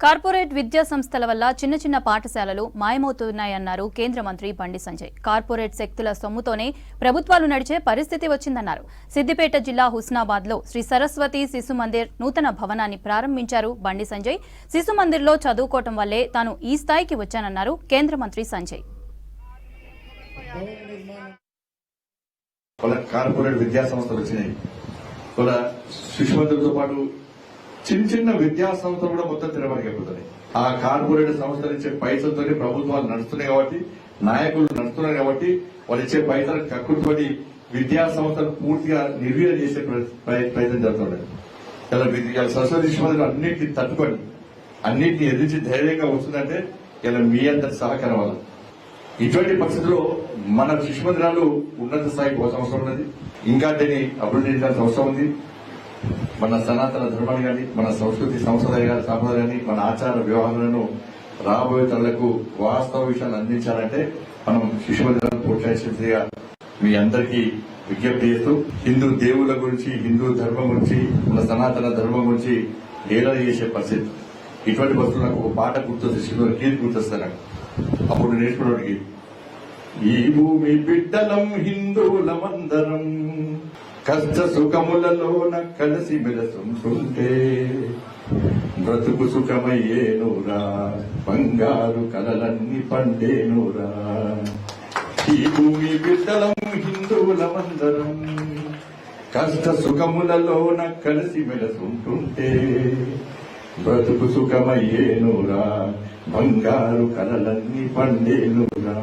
Corporate విద్యా సంస్థల వల్ల చిన్న చిన్న పాఠశాలలు మాయమవుతున్నాయన్నారు కేంద్ర మంత్రి బండి సంజయ్. కార్పొరేట్ శక్తుల సొమ్ముతోనే ప్రభుత్వాలు నడిచే పరిస్థితి వచ్చిందన్నారు. సిద్దిపేట జిల్లా హుస్నాబాద్ లో శ్రీ సరస్వతి శిశు మందిర్ నూతన భవనాన్ని ప్రారంభించారు బండి సంజయ్. శిశు మందిర్లో చదువుకోవటం వల్లే తాను ఈ స్థాయికి వచ్చానన్నారు కేంద్ర మంత్రి సంజయ్. కార్పొరేట్ విద్యా సంస్థలు వచ్చినాయి. శిశు మందిర్తో పాటు చిన్న చిన్న విద్యా సంస్థలు కూడా మొత్తం తిరగబడిపోతున్నాయి. ఆ కార్పొరేట్ సంస్థలు ఇచ్చే పైసలతో ప్రభుత్వాలు నడుస్తున్నాయి కాబట్టి, నాయకులు నడుస్తున్నారు కాబట్టి వాళ్ళు ఇచ్చే పైసలు కక్కుడుతోటి విద్యా సంస్థలు పూర్తిగా నిర్వీర్యం చేసే ప్రయత్నం జరుగుతుంది. ఇలా సరస్వతి శిశు మందిరం అన్నింటినీ తట్టుకొని అన్నింటినీ ఎదిరించి ధైర్యంగా వస్తుందంటే ఇలా మీ అందరి సహకారం వల్ల. ఇటువంటి పరిస్థితుల్లో మన శిశు మందిరాలు ఉన్నత స్థాయికి పోవాల్సిన అవసరం ఉన్నది. ఇంకా దీన్ని అభివృద్ధి చేయాల్సిన అవసరం ఉంది. మన సనాతన ధర్మాన్ని కానీ, మన సంస్కృతి సంప్రదాయాలు కానీ, మన ఆచార వ్యవహారాలను రాబోయే తరాలకు వాస్తవ విషయాలు అందించాలంటే మనం శిశు మందిరాలను ప్రోత్సహించేదిగా మీ అందరికీ విజ్ఞప్తి చేస్తూ, హిందూ దేవుల గురించి, హిందూ ధర్మం గురించి, మన సనాతన ధర్మం గురించి ఏలా చేసే పరిస్థితి. ఇటువంటి పరిస్థితులు నాకు ఒక పాట గుర్తొస్తుంది, గీత గుర్తొస్తాను. అప్పుడు నేర్చుకున్నవాడికి, ఈ భూమి బిడ్డలం హిందువులమందరం కష్ట సుఖములలోన కలిసి మెలసుంటుంటే బ్రతుకు సుఖమయ్యేనురా, బంగారు కలలన్నీ పండేనురా. ఈ భూమి బిడ్డలం హిందువులమందరం కష్ట సుఖములలోన కలిసి మెలసుంటుంటే బ్రతుకు సుఖమయ్యేనురా, బంగారు కలలన్నీ పండేనురా.